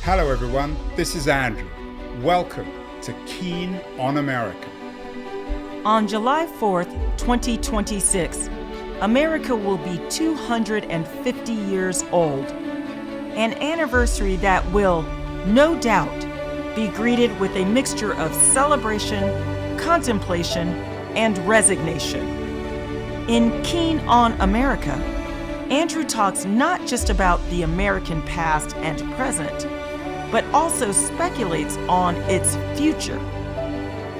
Hello everyone, this is Andrew. Welcome to Keen on America. On July 4th, 2026, America will be 250 years old. An anniversary that will, no doubt, be greeted with a mixture of celebration, contemplation, and resignation. In Keen on America, Andrew talks not just about the American past and present, but also speculates on its future.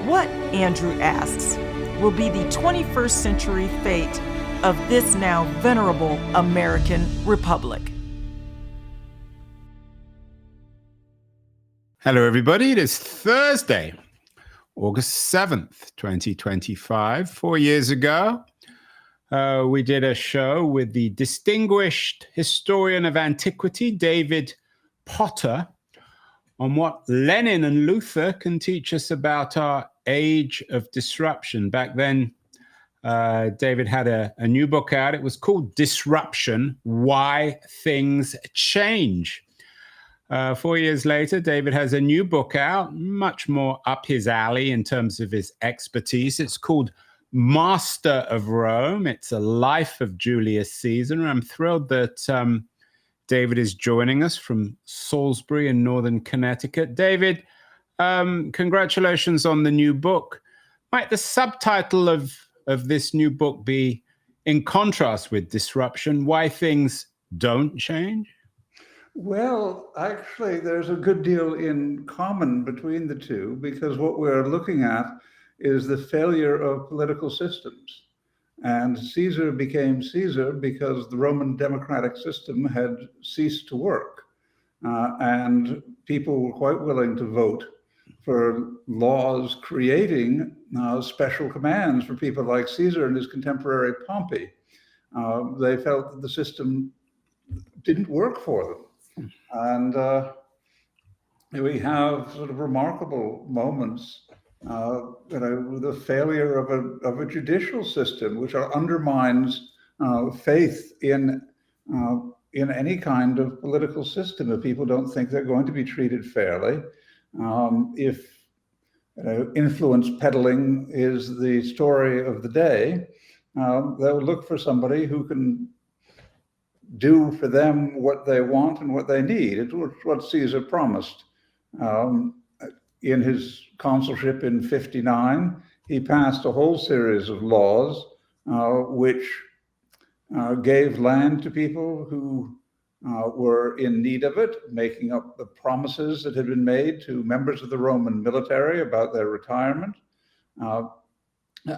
What, Andrew asks, will be the 21st century fate of this now venerable American Republic? Hello everybody, it is Thursday, August 7th, 2025. 4 years ago, we did a show with the distinguished historian of antiquity, David Potter, on what Lenin and Luther can teach us about our age of disruption. Back then, David had a new book out. It was called Disruption, Why Things Change. 4 years later, David has a new book out, much more up his alley in terms of his expertise. It's called Master of Rome. It's a life of Julius Caesar. And I'm thrilled that David is joining us from Salisbury in northern Connecticut. David, congratulations on the new book. Might the subtitle of this new book be, in contrast with Disruption, Why Things Don't Change? Well, actually, there's a good deal in common between the two, because what we're looking at is the failure of political systems. And Caesar became Caesar because the Roman democratic system had ceased to work. And people were quite willing to vote for laws creating special commands for people like Caesar and his contemporary Pompey. They felt that the system didn't work for them. And we have sort of remarkable moments, the failure of a judicial system, which undermines faith in any kind of political system. If people don't think they're going to be treated fairly, if influence peddling is the story of the day, they'll look for somebody who can do for them what they want and what they need. It's what Caesar promised. In his consulship in 59, he passed a whole series of laws which gave land to people who were in need of it, making up the promises that had been made to members of the Roman military about their retirement.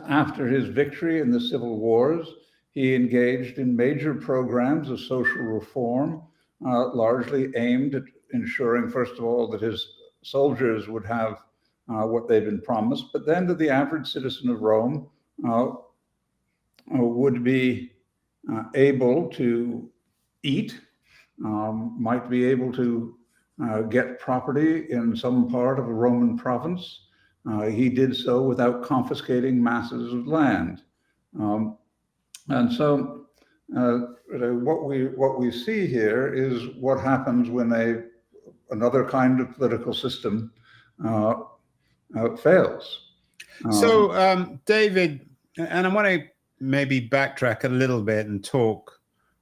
After his victory in the civil wars, he engaged in major programs of social reform, largely aimed at ensuring, first of all, that his soldiers would have what they'd been promised, but then that the average citizen of Rome would be able to eat, might be able to get property in some part of a Roman province. He did so without confiscating masses of land. And so what we see here is what happens when another kind of political system fails. So, David, and I want to maybe backtrack a little bit and talk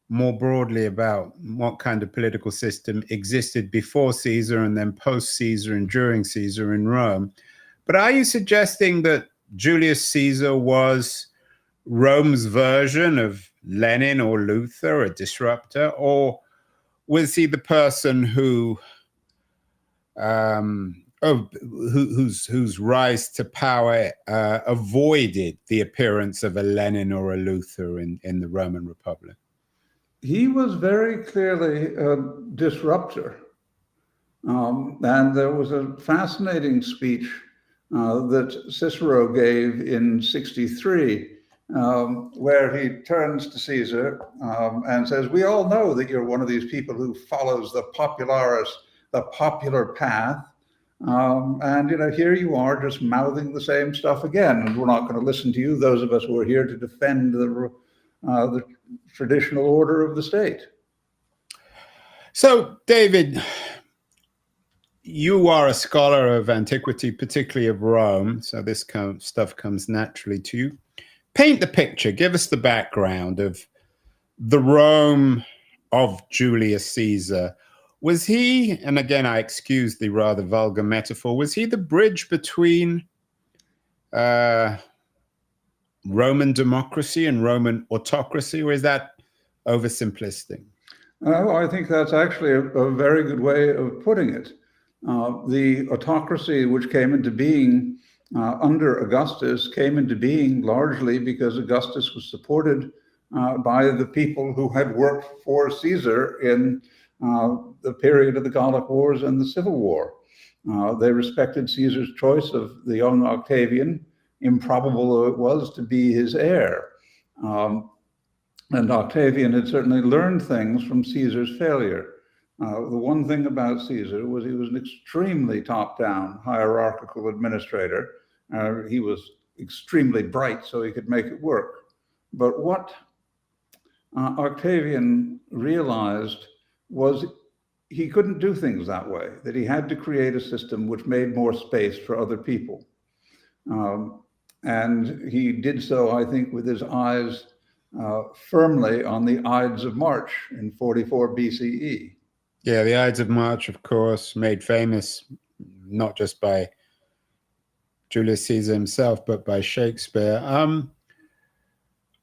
more broadly about what kind of political system existed before Caesar and then post-Caesar and during Caesar in Rome. But are you suggesting that Julius Caesar was Rome's version of Lenin or Luther, a disruptor, or was he the person whose rise to power avoided the appearance of a Lenin or a Luther in the Roman Republic? He was very clearly a disruptor. And there was a fascinating speech that Cicero gave in 63, where he turns to Caesar and says, "We all know that you're one of these people who follows the popular path. And here you are just mouthing the same stuff again. And we're not going to listen to you, those of us who are here to defend the traditional order of the state." So, David, you are a scholar of antiquity, particularly of Rome, so this kind of stuff comes naturally to you. Paint the picture. Give us the background of the Rome of Julius Caesar. Was he, and again, I excuse the rather vulgar metaphor, was he the bridge between Roman democracy and Roman autocracy, or is that oversimplistic? I think that's actually a very good way of putting it. The autocracy which came into being under Augustus came into being largely because Augustus was supported by the people who had worked for Caesar in the period of the Gallic Wars and the Civil War. They respected Caesar's choice of the young Octavian, improbable though it was, to be his heir. And Octavian had certainly learned things from Caesar's failure. The one thing about Caesar was he was an extremely top-down hierarchical administrator. He was extremely bright, so he could make it work. But what Octavian realized was he couldn't do things that way, that he had to create a system which made more space for other people. And he did so, I think, with his eyes firmly on the Ides of March in 44 BCE. Yeah, the Ides of March, of course, made famous not just by Julius Caesar himself, but by Shakespeare.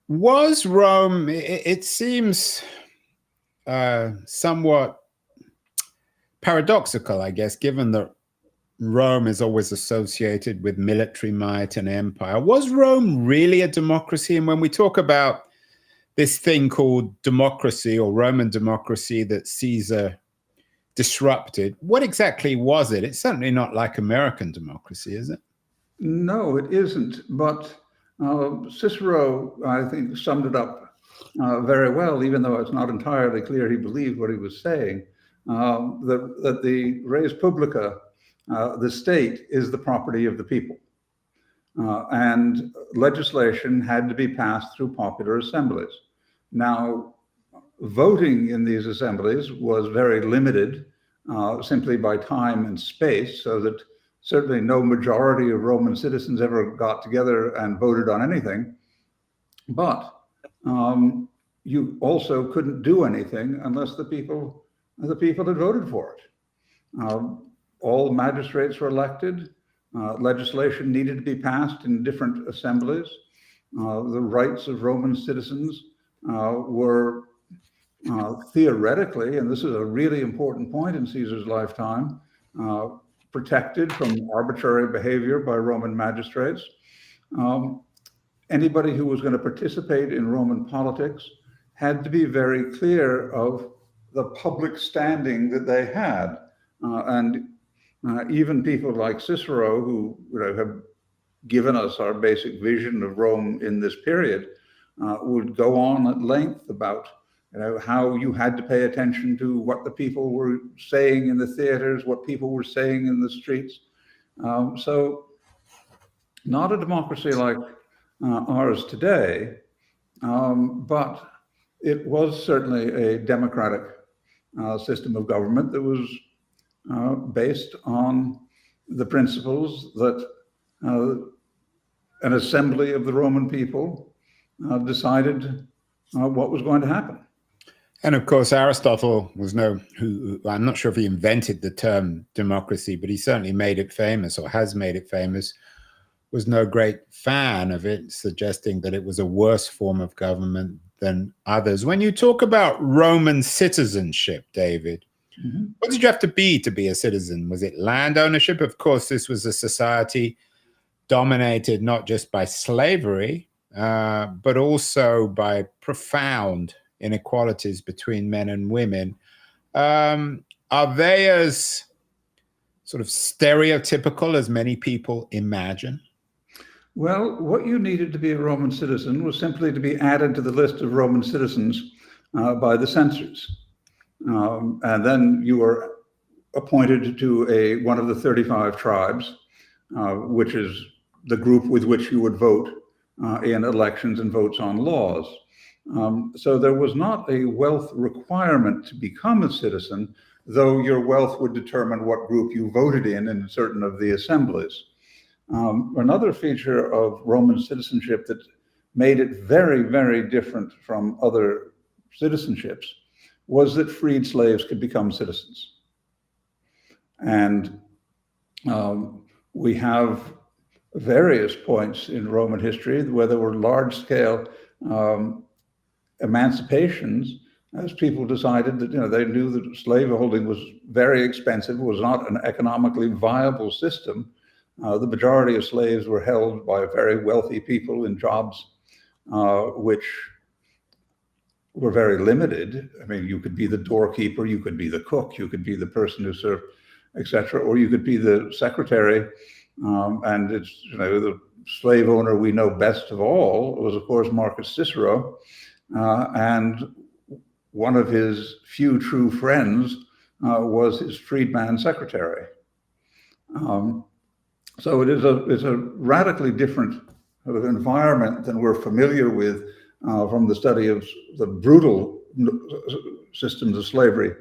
Was Rome, it seems somewhat paradoxical, I guess, given that Rome is always associated with military might and empire. Was Rome really a democracy? And when we talk about this thing called democracy or Roman democracy that Caesar disrupted, what exactly was it? It's certainly not like American democracy, is it? No, it isn't. But Cicero, I think, summed it up very well, even though it's not entirely clear he believed what he was saying, that the res publica, the state, is the property of the people. And legislation had to be passed through popular assemblies. Now, voting in these assemblies was very limited simply by time and space, so that certainly no majority of Roman citizens ever got together and voted on anything. But you also couldn't do anything unless the people had voted for it. All magistrates were elected. Legislation needed to be passed in different assemblies. The rights of Roman citizens were theoretically, and this is a really important point in Caesar's lifetime, protected from arbitrary behavior by Roman magistrates. Anybody who was going to participate in Roman politics had to be very clear of the public standing that they had. And even people like Cicero, who have given us our basic vision of Rome in this period, would go on at length about how you had to pay attention to what the people were saying in the theaters, what people were saying in the streets. So not a democracy like ours today, but it was certainly a democratic system of government that was based on the principles that an assembly of the Roman people decided what was going to happen. And of course, Aristotle was who I'm not sure if he invented the term democracy, but he certainly made it famous, or has made it famous, was no great fan of it, suggesting that it was a worse form of government than others. When you talk about Roman citizenship, David, what did you have to be a citizen? Was it land ownership? Of course, this was a society dominated not just by slavery, but also by profound inequalities between men and women. Are they as sort of stereotypical as many people imagine? Well, what you needed to be a Roman citizen was simply to be added to the list of Roman citizens by the censors. And then you were appointed to one of the 35 tribes, which is the group with which you would vote in elections and votes on laws. So there was not a wealth requirement to become a citizen, though your wealth would determine what group you voted in certain of the assemblies. Another feature of Roman citizenship that made it very, very different from other citizenships was that freed slaves could become citizens. And we have various points in Roman history where there were large-scale emancipations as people decided that, they knew that slaveholding was very expensive, was not an economically viable system. The majority of slaves were held by very wealthy people in jobs which were very limited. I mean, you could be the doorkeeper, you could be the cook, you could be the person who served, etc., or you could be the secretary. And it's, the slave owner we know best of all was, of course, Marcus Cicero, and one of his few true friends was his freedman secretary. So it's a radically different sort of environment than we're familiar with from the study of the brutal systems of slavery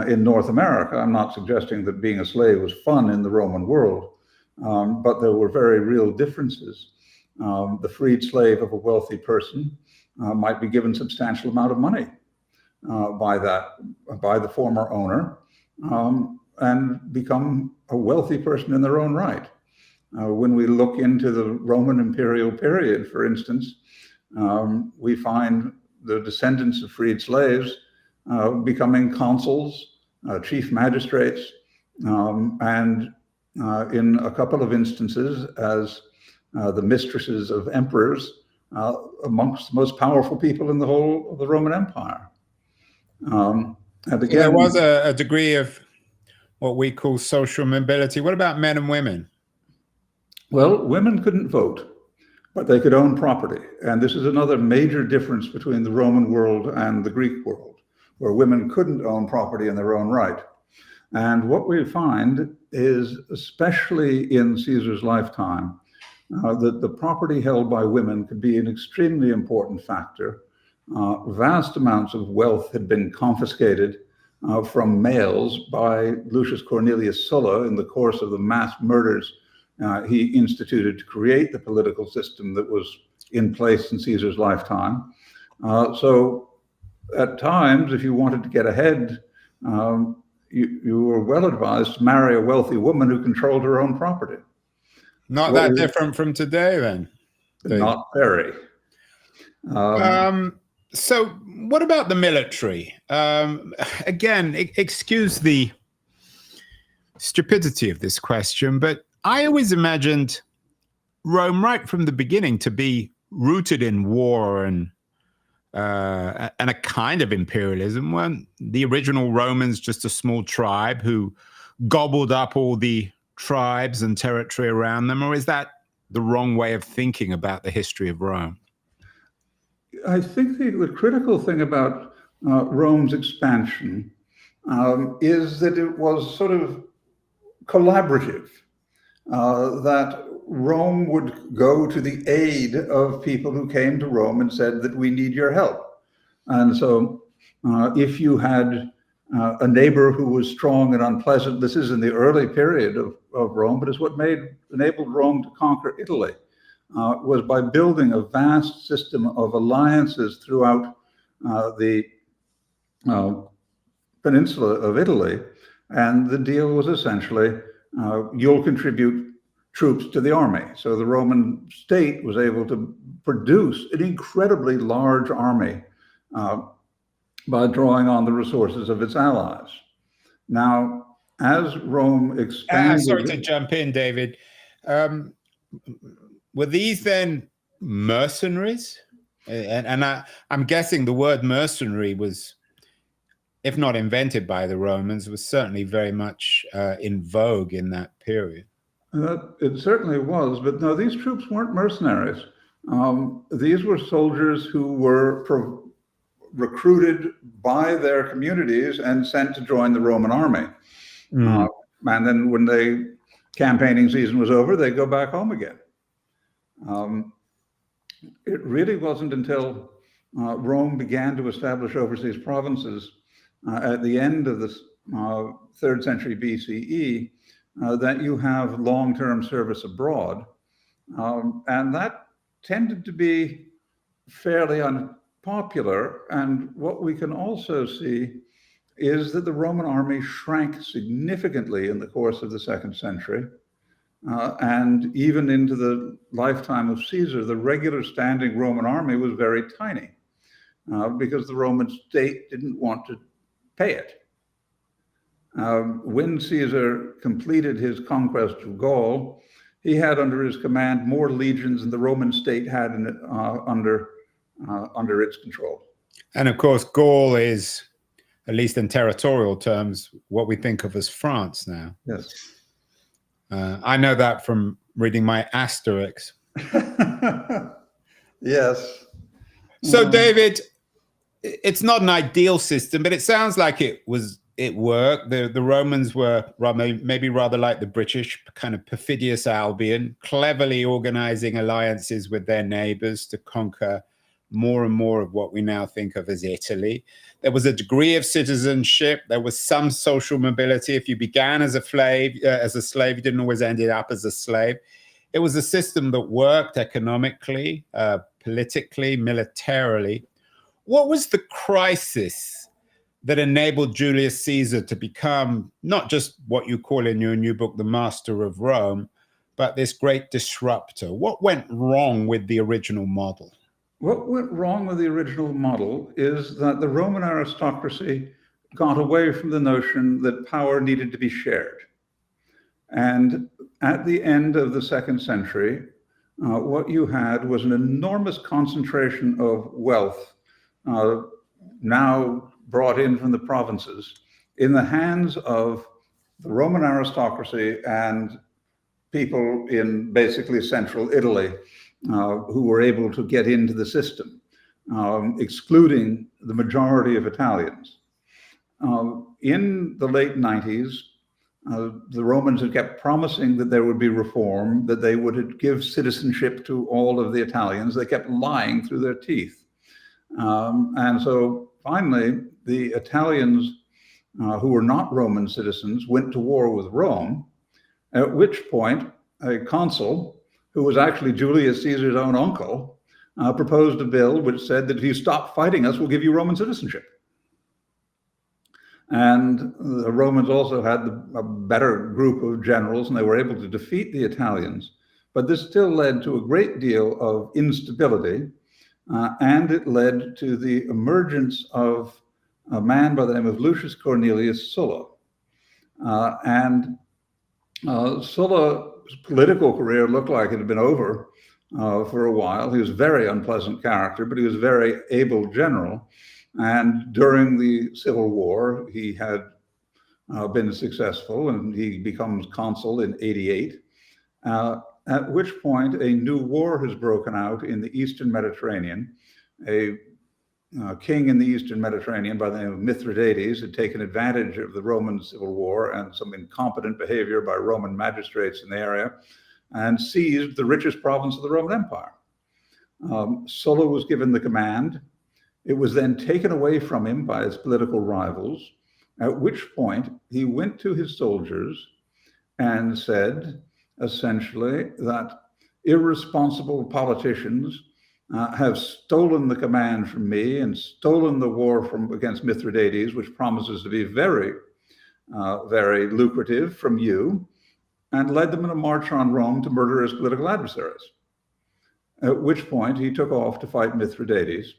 in North America. I'm not suggesting that being a slave was fun in the Roman world, but there were very real differences. The freed slave of a wealthy person might be given substantial amount of money by the former owner, and become a wealthy person in their own right. When we look into the Roman imperial period, for instance, we find the descendants of freed slaves becoming consuls, chief magistrates, and in a couple of instances as the mistresses of emperors, amongst the most powerful people in the whole of the Roman Empire. And again, there was a degree of what we call social mobility. What about men and women? Well, women couldn't vote, but they could own property. And this is another major difference between the Roman world and the Greek world, where women couldn't own property in their own right. And what we find is, especially in Caesar's lifetime, that the property held by women could be an extremely important factor. Vast amounts of wealth had been confiscated from males by Lucius Cornelius Sulla in the course of the mass murders he instituted to create the political system that was in place in Caesar's lifetime. So at times, if you wanted to get ahead, you were well advised to marry a wealthy woman who controlled her own property. Not that different from today, then? Not very. So what about the military? Again, excuse the stupidity of this question, but I always imagined Rome right from the beginning to be rooted in war and a kind of imperialism. Weren't the original Romans just a small tribe who gobbled up all the tribes and territory around them? Or is that the wrong way of thinking about the history of Rome? I think the critical thing about Rome's expansion is that it was sort of collaborative, that Rome would go to the aid of people who came to Rome and said that we need your help. And so if you had a neighbor who was strong and unpleasant, this is in the early period of Rome, but it's what enabled Rome to conquer Italy, was by building a vast system of alliances throughout the peninsula of Italy. And the deal was essentially, you'll contribute troops to the army. So the Roman state was able to produce an incredibly large army by drawing on the resources of its allies. Now, as Rome expanded... sorry to jump in, David. Were these then mercenaries? And I'm guessing the word mercenary was, if not invented by the Romans, was certainly very much in vogue in that period. It certainly was, but no, these troops weren't mercenaries. These were soldiers who were recruited by their communities and sent to join the Roman army. And then when the campaigning season was over, they go back home again. It really wasn't until Rome began to establish overseas provinces at the end of the 3rd century BCE, that you have long-term service abroad. And that tended to be fairly unpopular. And what we can also see is that the Roman army shrank significantly in the course of the 2nd century. And even into the lifetime of Caesar, the regular standing Roman army was very tiny because the Roman state didn't want to pay it. When Caesar completed his conquest of Gaul, he had under his command more legions than the Roman state had under its control. And of course, Gaul is, at least in territorial terms, what we think of as France now. Yes. I know that from reading my Asterix. Yes. So, David, it's not an ideal system, but it sounds like it worked. The Romans were maybe rather like the British, kind of perfidious Albion, cleverly organizing alliances with their neighbors to conquer more and more of what we now think of as Italy. There was a degree of citizenship. There was some social mobility. If you began as a slave, you didn't always end up as a slave. It was a system that worked economically, politically, militarily. What was the crisis that enabled Julius Caesar to become not just what you call in your new book, the master of Rome, but this great disruptor? What went wrong with the original model? What went wrong with the original model is that the Roman aristocracy got away from the notion that power needed to be shared. And at the end of the 2nd century, what you had was an enormous concentration of wealth now brought in from the provinces in the hands of the Roman aristocracy and people in basically central Italy who were able to get into the system, excluding the majority of Italians. In the late 90s, the Romans had kept promising that there would be reform, that they would give citizenship to all of the Italians. They kept lying through their teeth. And so finally, the Italians who were not Roman citizens went to war with Rome, at which point a consul, who was actually Julius Caesar's own uncle, proposed a bill which said that if you stop fighting us, we'll give you Roman citizenship. And the Romans also had a better group of generals, and they were able to defeat the Italians. But this still led to a great deal of instability, and it led to the emergence of a man by the name of Lucius Cornelius Sulla. Sulla's political career looked like it had been over for a while. He was a very unpleasant character, but he was a very able general. And during the Civil War, he had been successful, and he becomes consul in 88, at which point a new war has broken out in the Eastern Mediterranean. A king in the Eastern Mediterranean by the name of Mithridates had taken advantage of the Roman Civil War and some incompetent behavior by Roman magistrates in the area and seized the richest province of the Roman Empire. Sulla was given the command. It was then taken away from him by his political rivals, at which point he went to his soldiers and said, essentially, that irresponsible politicians have stolen the command from me and stolen the war against Mithridates, which promises to be very, very lucrative, from you, and led them in a march on Rome to murder his political adversaries. At which point he took off to fight Mithridates.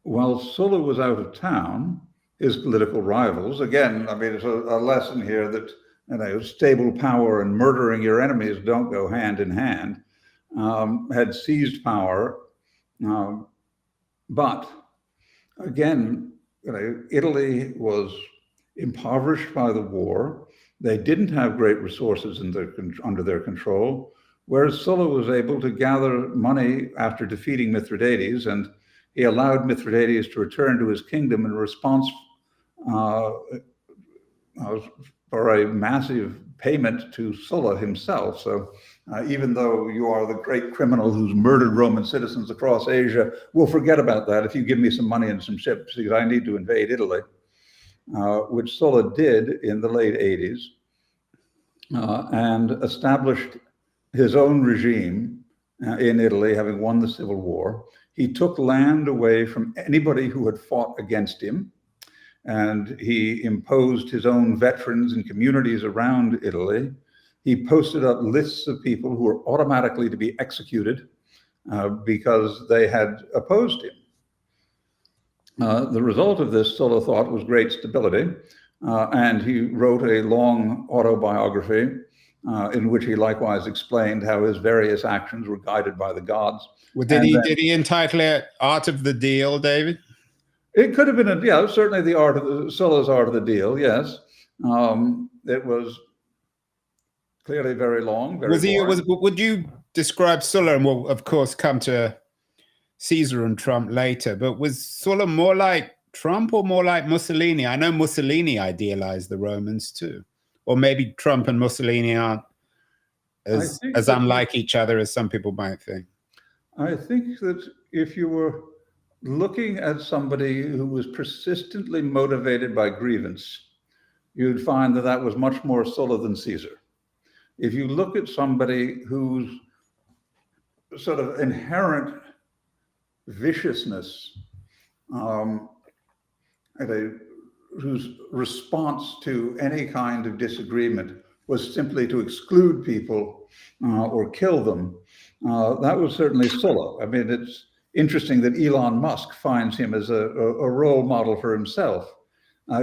While Sulla was out of town, his political rivals, again, I mean, it's a lesson here that stable power and murdering your enemies don't go hand in hand, had seized power. But again, Italy was impoverished by the war. They didn't have great resources under their control, whereas Sulla was able to gather money after defeating Mithridates, and he allowed Mithridates to return to his kingdom in response for a massive payment to Sulla himself. So even though you are the great criminal who's murdered Roman citizens across Asia, we'll forget about that if you give me some money and some ships, because I need to invade Italy. which Sulla did in the late 80s, and established his own regime in Italy, having won the Civil War. He took land away from anybody who had fought against him, and he imposed his own veterans and communities around Italy. He posted up lists of people who were automatically to be executed because they had opposed him. The result of this, Sulla thought, was great stability, and he wrote a long autobiography in which he likewise explained how his various actions were guided by the gods. Well, did he entitle it Art of the Deal, David? It could have been, certainly the Sulla's Art of the Deal, yes. It was clearly very long. Would you describe Sulla, and we'll of course come to Caesar and Trump later, but was Sulla more like Trump or more like Mussolini? I know Mussolini idealized the Romans too. Or maybe Trump and Mussolini aren't as unlike each other as some people might think. I think that if you were looking at somebody who was persistently motivated by grievance, you'd find that that was much more Sulla than Caesar. If you look at somebody whose sort of inherent viciousness, whose response to any kind of disagreement was simply to exclude people or kill them, that was certainly Sulla. I mean, it's interesting that Elon Musk finds him as a role model for himself.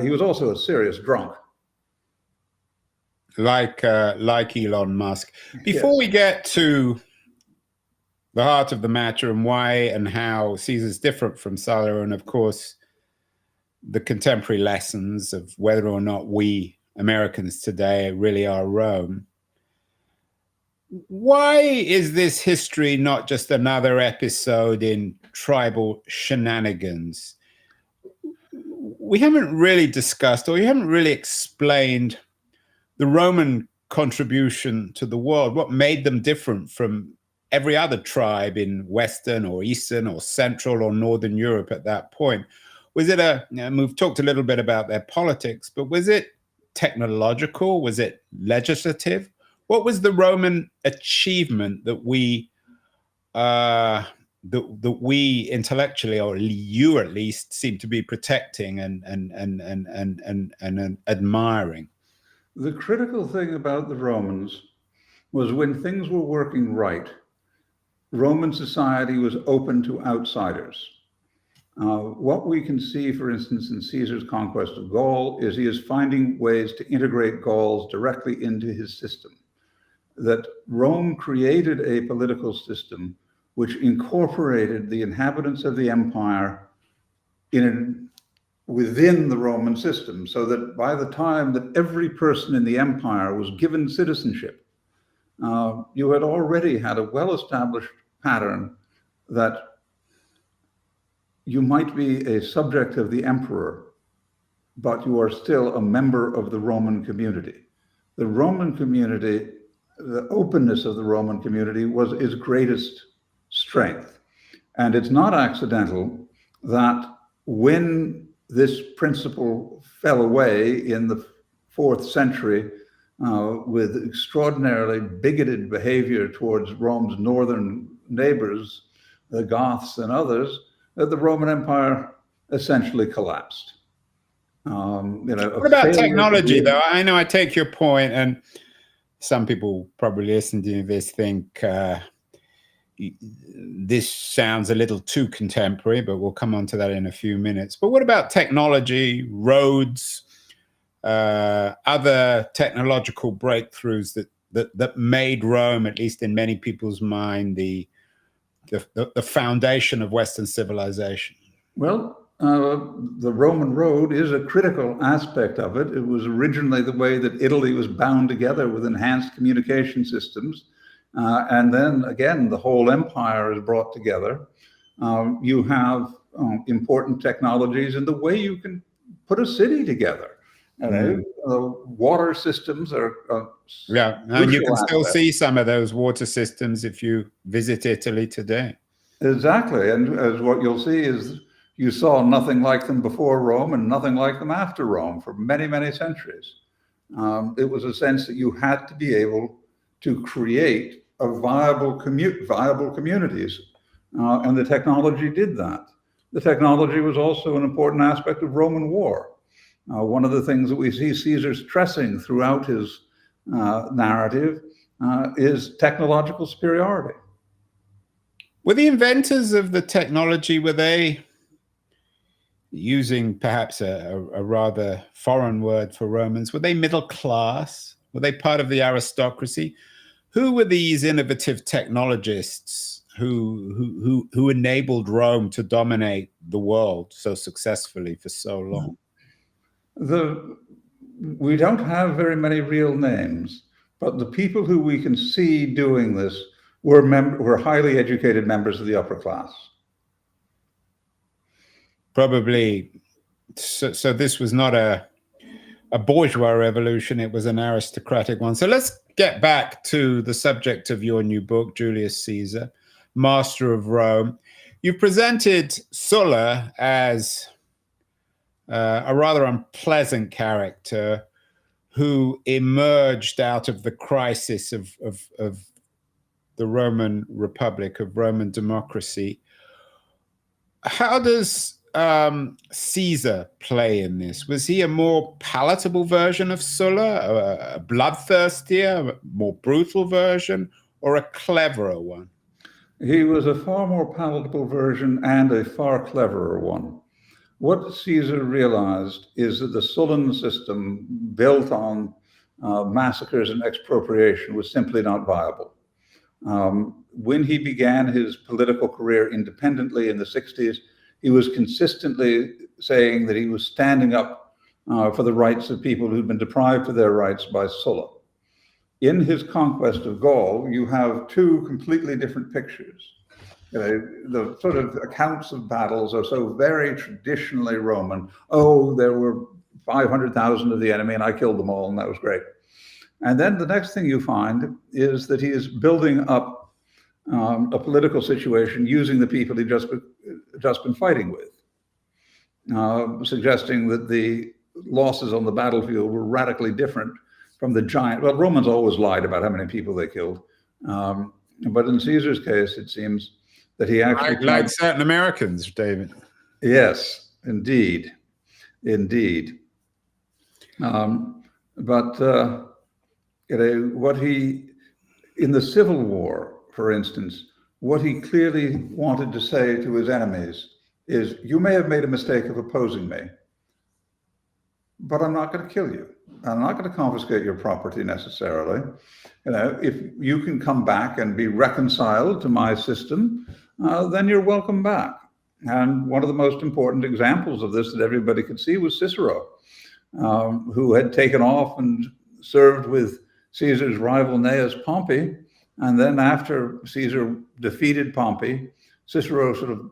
He was also a serious drunk. Like Elon Musk. Before we get to the heart of the matter and why and how Caesar's different from Sulla, and of course, the contemporary lessons of whether or not we Americans today really are Rome. Why is this history not just another episode in tribal shenanigans? We haven't really discussed, or you haven't really explained the Roman contribution to the world, what made them different from every other tribe in Western or Eastern or Central or Northern Europe at that point. Was it we've talked a little bit about their politics, but was it technological? Was it legislative? What was the Roman achievement that we intellectually, or you at least, seem to be protecting and admiring? The critical thing about the Romans was when things were working right, Roman society was open to outsiders. What we can see, for instance, in Caesar's conquest of Gaul is he is finding ways to integrate Gauls directly into his system. That Rome created a political system which incorporated the inhabitants of the empire within the Roman system, so that by the time that every person in the empire was given citizenship, you had already had a well-established pattern that you might be a subject of the emperor, but you are still a member of the Roman community. The Roman community, the openness of the Roman community was its greatest strength. And it's not accidental that when this principle fell away in the 4th century with extraordinarily bigoted behavior towards Rome's northern neighbors, the Goths and others, the Roman Empire essentially collapsed. What about technology, though? I know I take your point, and some people probably listening to this think this sounds a little too contemporary, but we'll come on to that in a few minutes. But what about technology, roads, other technological breakthroughs that made Rome, at least in many people's mind, the foundation of Western civilization? Well, the Roman road is a critical aspect of it. It was originally the way that Italy was bound together with enhanced communication systems. And then again, the whole empire is brought together. You have important technologies in the way you can put a city together. Water systems are and you can still see some of those water systems if you visit Italy today. Exactly, and as what you'll see is You saw nothing like them before Rome and nothing like them after Rome for many, many centuries. It was a sense that you had to be able to create viable communities, and the technology did that. The technology was also an important aspect of Roman war. One of the things that we see Caesar stressing throughout his narrative is technological superiority. Were the inventors of the technology, were they, using perhaps a rather foreign word for Romans, were they middle class? Were they part of the aristocracy? Who were these innovative technologists who enabled Rome to dominate the world so successfully for so long? We don't have very many real names, but the people who we can see doing this were highly educated members of the upper class. Probably, so this was not a bourgeois revolution, it was an aristocratic one. So let's get back to the subject of your new book, Julius Caesar, Master of Rome. You presented Sulla as a rather unpleasant character who emerged out of the crisis of the Roman Republic, of Roman democracy. How does Caesar play in this? Was he a more palatable version of Sulla, a bloodthirstier, a more brutal version, or a cleverer one? He was a far more palatable version and a far cleverer one. What Caesar realized is that the Sullan system built on massacres and expropriation was simply not viable. When he began his political career independently in the 60s, he was consistently saying that he was standing up for the rights of people who'd been deprived of their rights by Sulla. In his conquest of Gaul, you have two completely different pictures. The sort of accounts of battles are so very traditionally Roman. Oh, there were 500,000 of the enemy and I killed them all and that was great. And then the next thing you find is that he is building up a political situation using the people he'd just been fighting with, suggesting that the losses on the battlefield were radically different from the giant. Well, Romans always lied about how many people they killed. But in Caesar's case, it seems that he actually... Like certain Americans, David. Yes, indeed. Indeed. What he, in the Civil War, for instance, what he clearly wanted to say to his enemies is, you may have made a mistake of opposing me, but I'm not going to kill you. I'm not going to confiscate your property necessarily. If you can come back and be reconciled to my system, then you're welcome back. And one of the most important examples of this that everybody could see was Cicero, who had taken off and served with Caesar's rival Gnaeus Pompey. And then after Caesar defeated Pompey, Cicero sort of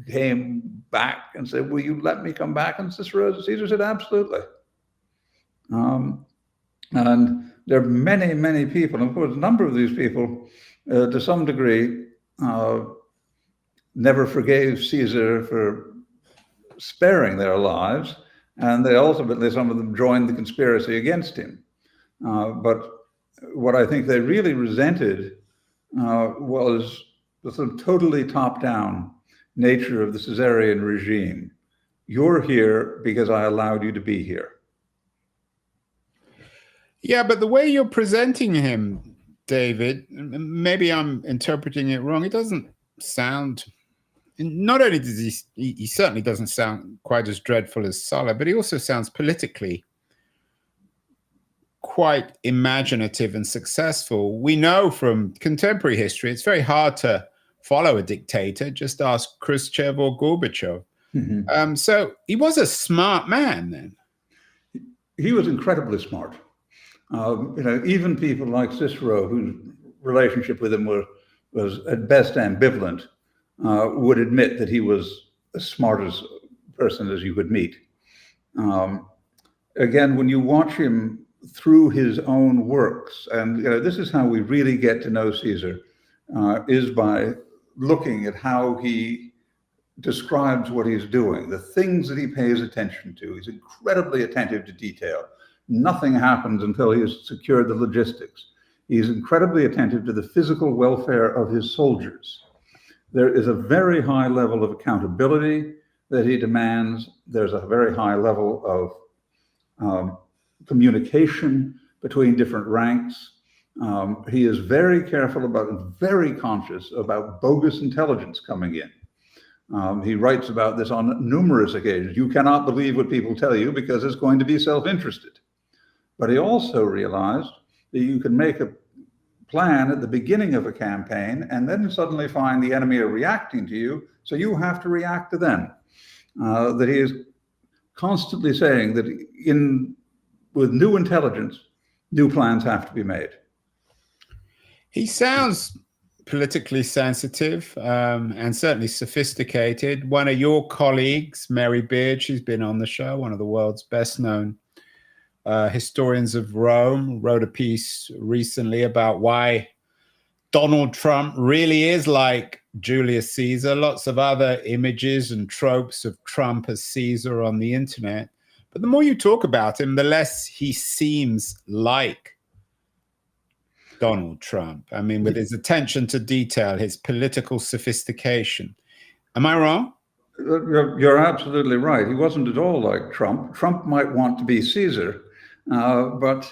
came back and said, will you let me come back? And Caesar said, absolutely. And there are many, many people, and of course, a number of these people, to some degree, never forgave Caesar for sparing their lives, and they ultimately, some of them joined the conspiracy against him. But what I think they really resented was the sort of totally top-down nature of the Caesarean regime. You're here because I allowed you to be here. Yeah, but the way you're presenting him, David, maybe I'm interpreting it wrong. It doesn't sound, not only does he certainly doesn't sound quite as dreadful as Sulla, but he also sounds politically quite imaginative and successful. We know from contemporary history, it's very hard to follow a dictator. Just ask Khrushchev or Gorbachev. Mm-hmm. So he was a smart man then. He was incredibly smart. Even people like Cicero, whose relationship with him was at best ambivalent, would admit that he was as smart as person as you could meet. Again, when you watch him through his own works, and this is how we really get to know Caesar, is by looking at how he describes what he's doing, the things that he pays attention to. He's incredibly attentive to detail. Nothing happens until he has secured the logistics. He's incredibly attentive to the physical welfare of his soldiers. There is a very high level of accountability that he demands. There's a very high level of communication between different ranks. He is very careful about and very conscious about bogus intelligence coming in. He writes about this on numerous occasions. You cannot believe what people tell you because it's going to be self-interested. But he also realized that you can make a plan at the beginning of a campaign and then suddenly find the enemy are reacting to you, so you have to react to them. That he is constantly saying that with new intelligence, new plans have to be made. He sounds politically sensitive and certainly sophisticated. One of your colleagues, Mary Beard, she's been on the show, one of the world's best known historians of Rome, wrote a piece recently about why Donald Trump really is like Julius Caesar. Lots of other images and tropes of Trump as Caesar on the internet. But the more you talk about him, the less he seems like Donald Trump. I mean, with his attention to detail, his political sophistication. Am I wrong? You're absolutely right. He wasn't at all like Trump. Trump might want to be Caesar, but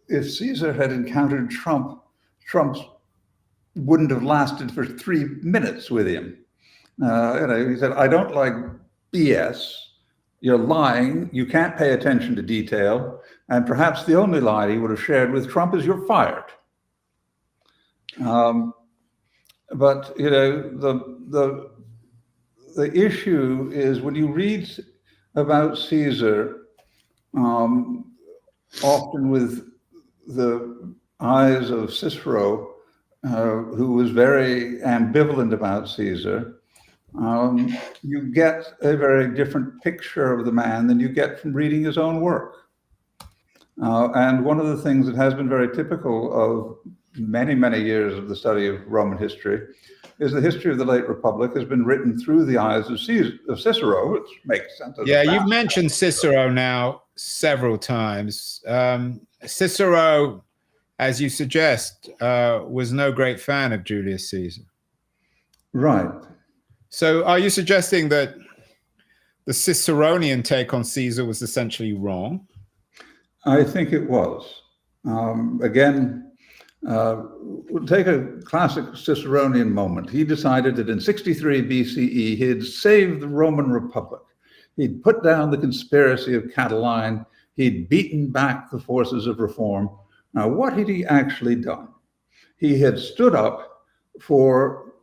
if Caesar had encountered Trump, Trump wouldn't have lasted for 3 minutes with him. He said, I don't like BS. You're lying. You can't pay attention to detail. And perhaps the only lie he would have shared with Trump is you're fired. But the issue is when you read about Caesar, often with the eyes of Cicero, who was very ambivalent about Caesar, you get a very different picture of the man than you get from reading his own work. And one of the things that has been very typical of many, many years of the study of Roman history is the history of the late Republic has been written through the eyes of Cicero, which makes sense. Yeah, you've mentioned Cicero now several times. Cicero, as you suggest, was no great fan of Julius Caesar. Right. So are you suggesting that the Ciceronian take on Caesar was essentially wrong? I think it was. Again, we'll take a classic Ciceronian moment. He decided that in 63 BCE, he'd saved the Roman Republic. He'd put down the conspiracy of Catiline. He'd beaten back the forces of reform. Now, what had he actually done? He had stood up for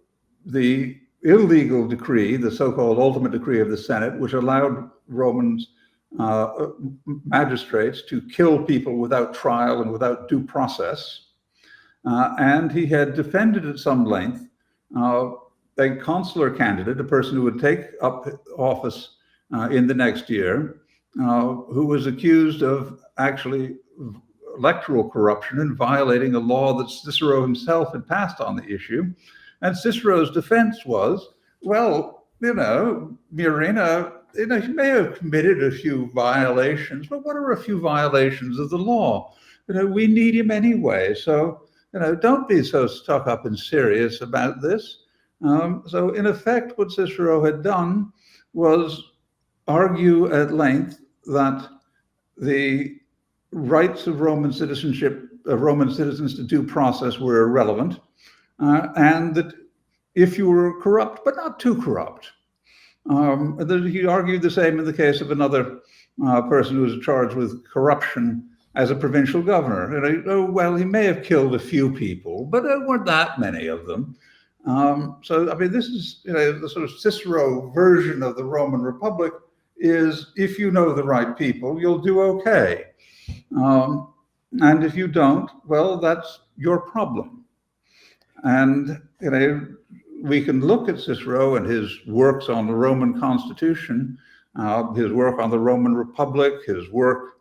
the illegal decree, the so-called ultimate decree of the Senate, which allowed Romans magistrates to kill people without trial and without due process. And he had defended at some length a consular candidate, a person who would take up office in the next year, who was accused of actually electoral corruption and violating a law that Cicero himself had passed on the issue. And Cicero's defense was, well, Murena, he may have committed a few violations, but what are a few violations of the law? We need him anyway. So, don't be so stuck up and serious about this. So in effect, what Cicero had done was argue at length that the rights of Roman citizenship, of Roman citizens to due process were irrelevant, and that if you were corrupt, but not too corrupt. He argued the same in the case of another person who was charged with corruption as a provincial governor. Well, he may have killed a few people, but there weren't that many of them. So, I mean, this is the sort of Cicero version of the Roman Republic is if you know the right people, you'll do okay. And if you don't, well, that's your problem. And, we can look at Cicero and his works on the Roman Constitution, his work on the Roman Republic, his work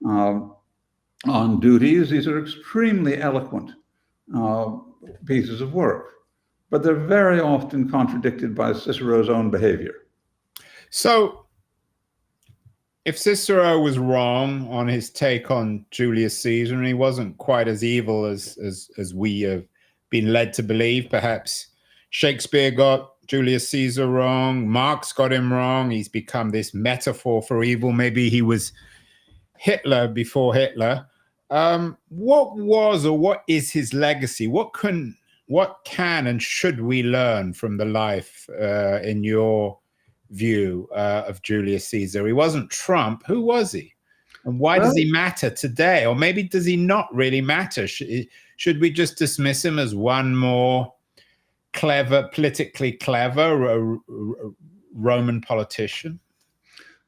on duties. These are extremely eloquent pieces of work. but they're very often contradicted by Cicero's own behavior. So, if Cicero was wrong on his take on Julius Caesar, and he wasn't quite as evil as we have been led to believe, perhaps Shakespeare got Julius Caesar wrong, Marx got him wrong, he's become this metaphor for evil, maybe he was Hitler before Hitler. What was or what is his legacy? What can and should we learn from the life, in your view, of Julius Caesar? He wasn't Trump. Who was he? And why does he matter today? Or maybe does he not really matter? Should we just dismiss him as one more clever, politically clever Roman politician?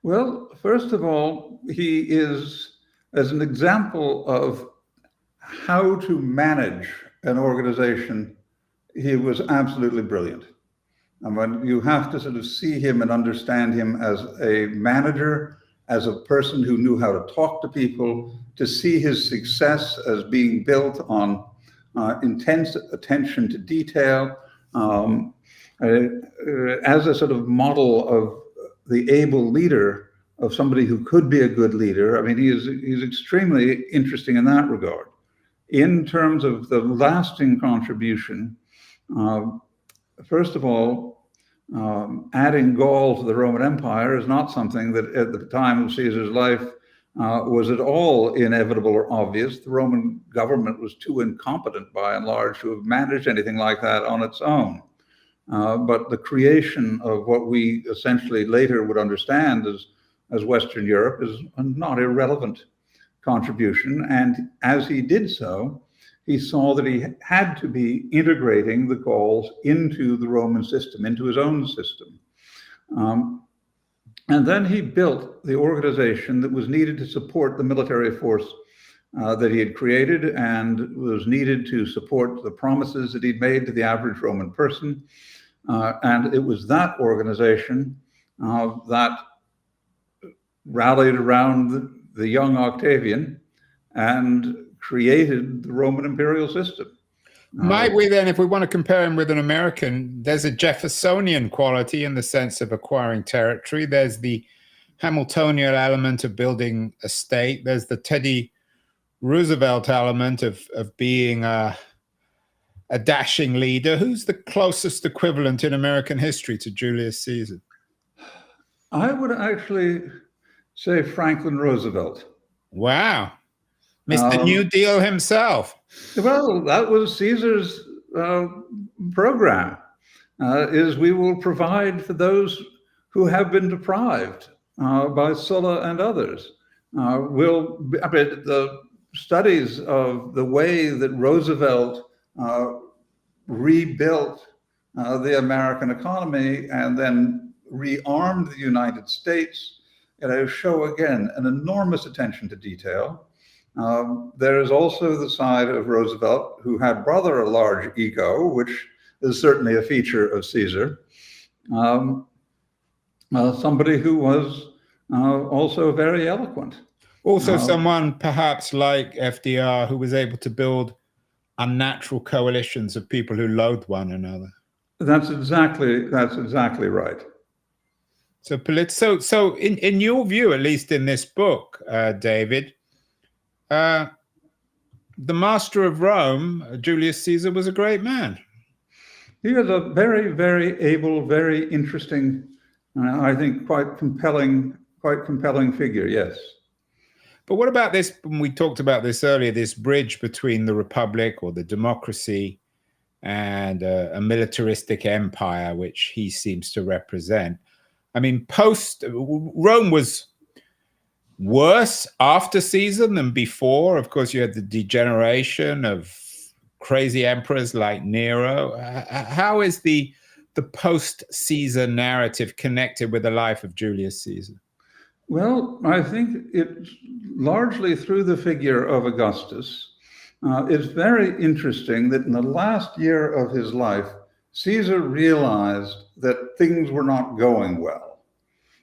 Well, first of all, he is, as an example of how to manage an organization, he was absolutely brilliant. And when you have to sort of see him and understand him as a manager, as a person who knew how to talk to people, to see his success as being built on intense attention to detail, as a sort of model of the able leader, of somebody who could be a good leader. I mean, he's extremely interesting in that regard. In terms of the lasting contribution, first of all, adding Gaul to the Roman Empire is not something that at the time of Caesar's life was at all inevitable or obvious. The Roman government was too incompetent by and large to have managed anything like that on its own. But the creation of what we essentially later would understand as Western Europe is a not irrelevant contribution. And as he did so, he saw that he had to be integrating the Gauls into the Roman system, into his own system. And then he built the organization that was needed to support the military force that he had created and was needed to support the promises that he'd made to the average Roman person. And it was that organization that rallied around the young Octavian and created the Roman imperial system. Might we then, if we want to compare him with an American, there's a Jeffersonian quality in the sense of acquiring territory. There's the Hamiltonian element of building a state. There's the Teddy Roosevelt element of being a dashing leader. Who's the closest equivalent in American history to Julius Caesar? I would actually say Franklin Roosevelt. Wow. Mr. New Deal himself. Well, that was Caesar's program, is we will provide for those who have been deprived by Sulla and others. The studies of the way that Roosevelt rebuilt the American economy and then rearmed the United States, show again an enormous attention to detail. There is also the side of Roosevelt, who had rather a large ego, which is certainly a feature of Caesar. Somebody who was also very eloquent. Also someone perhaps like FDR, who was able to build unnatural coalitions of people who loathed one another. That's exactly right. So in your view, at least in this book, David, the master of Rome, Julius Caesar, was a great man. He was a very, very able, very interesting, I think quite compelling figure, yes. But what about this, when we talked about this earlier, this bridge between the republic or the democracy and a militaristic empire, which he seems to represent? I mean, Rome was worse after Caesar than before. Of course, you had the degeneration of crazy emperors like Nero. How is the post-Caesar narrative connected with the life of Julius Caesar? Well, I think it's largely through the figure of Augustus. It's very interesting that in the last year of his life, Caesar realized that things were not going well.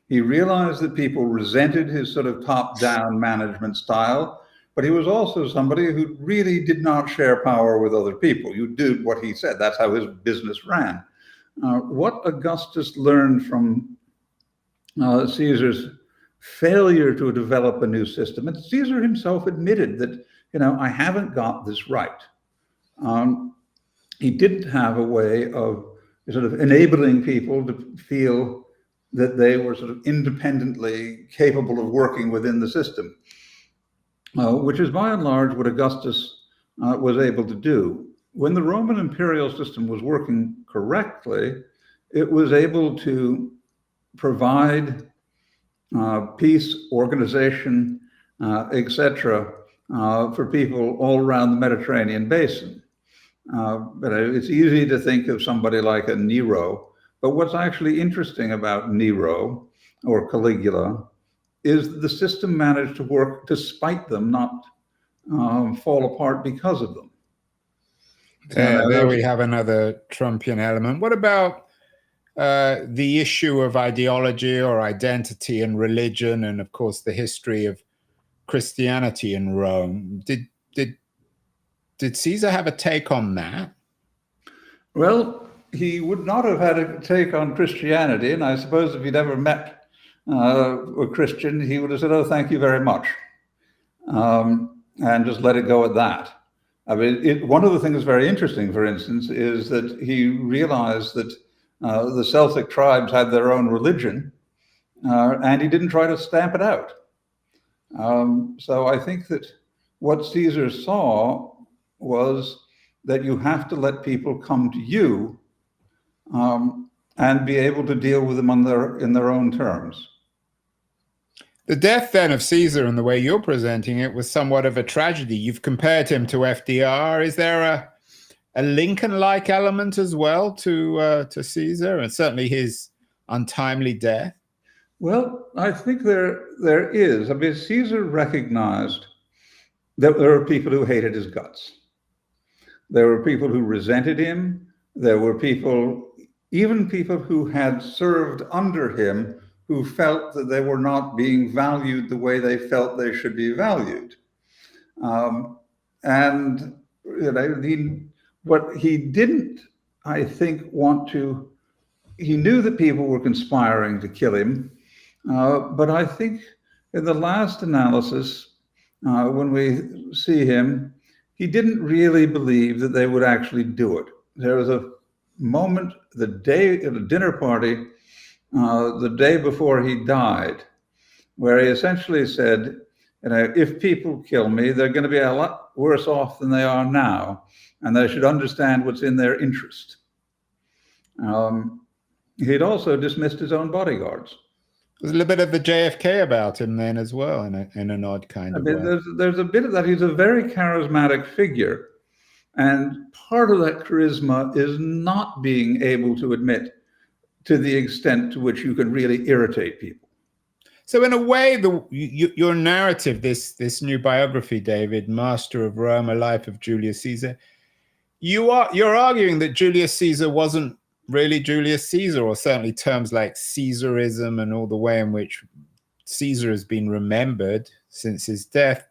He realized that people resented his sort of top-down management style, but he was also somebody who really did not share power with other people. You did what he said. That's how his business ran. What Augustus learned from Caesar's failure to develop a new system, and Caesar himself admitted that, I haven't got this right. He didn't have a way of sort of enabling people to feel that they were sort of independently capable of working within the system, which is by and large what Augustus was able to do. When the Roman imperial system was working correctly, it was able to provide peace, organization, etc., for people all around the Mediterranean basin. But it's easy to think of somebody like a Nero. But what's actually interesting about Nero or Caligula is that the system managed to work despite them, not fall apart because of them. There we have another Trumpian element. What about the issue of ideology or identity and religion, and of course the history of Christianity in Rome? Did Caesar have a take on that? Well, he would not have had a take on Christianity, and I suppose if he'd ever met a Christian, he would have said, "Oh, thank you very much," and just let it go at that. I mean, one of the things very interesting, for instance, is that he realized that the Celtic tribes had their own religion, and he didn't try to stamp it out. So I think that what Caesar saw was that you have to let people come to you and be able to deal with them in their own terms. The death then of Caesar and the way you're presenting it was somewhat of a tragedy. You've compared him to FDR. Is there a Lincoln-like element as well to Caesar, and certainly his untimely death? Well, I think there is. I mean, Caesar recognized that there were people who hated his guts. There were people who resented him. There were people, even people who had served under him, who felt that they were not being valued the way they felt they should be valued. And what he didn't, I think, he knew that people were conspiring to kill him. But I think in the last analysis, when we see him, he didn't really believe that they would actually do it. There was a moment, the day at a dinner party, the day before he died, where he essentially said, if people kill me, they're going to be a lot worse off than they are now, and they should understand what's in their interest. He'd also dismissed his own bodyguards. There's a little bit of the JFK about him then as well, in an odd kind of way. There's a bit of that. He's a very charismatic figure, and part of that charisma is not being able to admit to the extent to which you can really irritate people. So in a way, your narrative, this new biography, David, Master of Rome, A Life of Julius Caesar, you're arguing that Julius Caesar wasn't really Julius Caesar, or certainly terms like Caesarism and all the way in which Caesar has been remembered since his death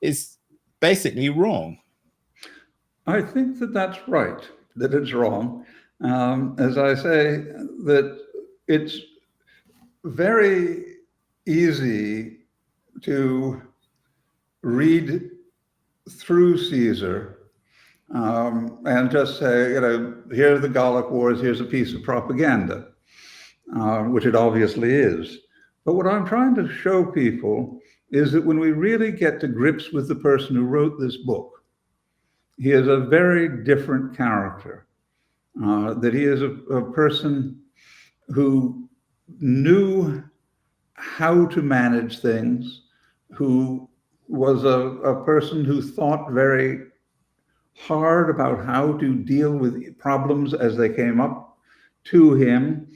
is basically wrong. I think that that's right, that it's wrong. As I say, that it's very easy to read through Caesar and just say, here are the Gallic Wars, here's a piece of propaganda, which it obviously is. But what I'm trying to show people is that when we really get to grips with the person who wrote this book, he is a very different character, that he is a person who knew how to manage things, who was a person who thought very hard about how to deal with problems as they came up to him.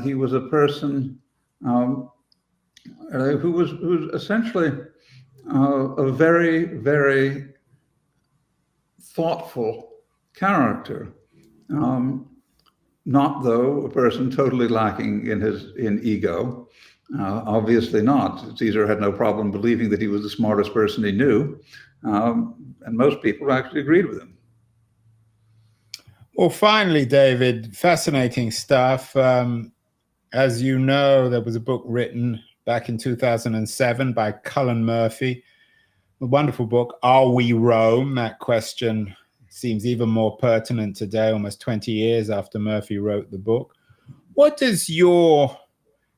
He was a person who was essentially a very, very thoughtful character. Not though a person totally lacking in ego. Obviously not. Caesar had no problem believing that he was the smartest person he knew, and most people actually agreed with him. Well, finally, David, fascinating stuff. As you know, there was a book written back in 2007 by Cullen Murphy, a wonderful book, Are We Rome? That question seems even more pertinent today, almost 20 years after Murphy wrote the book. What does your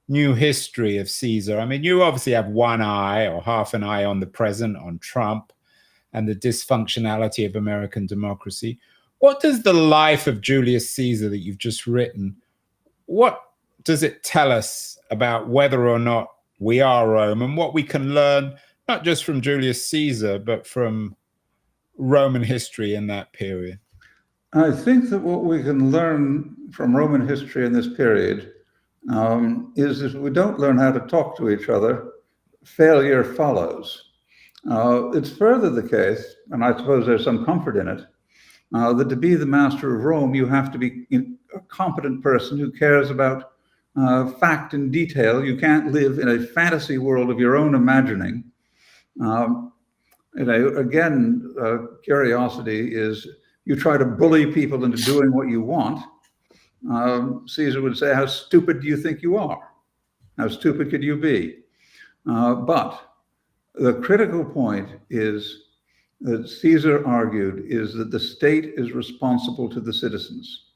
new history of Caesar, I mean, you obviously have one eye or half an eye on the present, on Trump and the dysfunctionality of American democracy. What does the life of Julius Caesar that you've just written, what does it tell us about whether or not we are Rome, and what we can learn, not just from Julius Caesar, but from Roman history in that period? I think that what we can learn from Roman history in this period is if we don't learn how to talk to each other, failure follows. It's further the case, and I suppose there's some comfort in it, that to be the master of Rome, you have to be a competent person who cares about fact and detail. You can't live in a fantasy world of your own imagining. Again, curiosity is you try to bully people into doing what you want. Caesar would say, how stupid do you think you are? How stupid could you be? But the critical point is that Caesar argued is that the state is responsible to the citizens.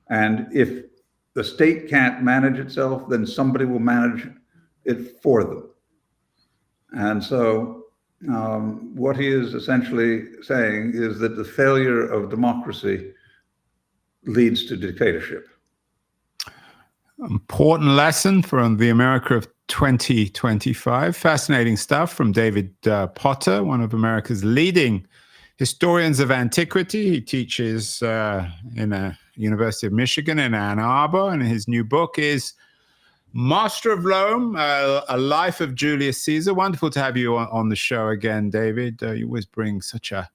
And if the state can't manage itself, then somebody will manage it for them. And so what he is essentially saying is that the failure of democracy leads to dictatorship. Important lesson from the America of 2025. Fascinating stuff from David Potter, one of America's leading historians of antiquity. He teaches in the University of Michigan in Ann Arbor, and his new book is Master of Rome, A Life of Julius Caesar. Wonderful to have you on the show again, David. You always bring such a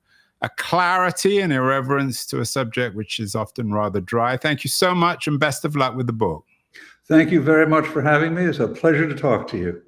clarity and irreverence to a subject which is often rather dry. Thank you so much, and best of luck with the book. Thank you very much for having me. It's a pleasure to talk to you.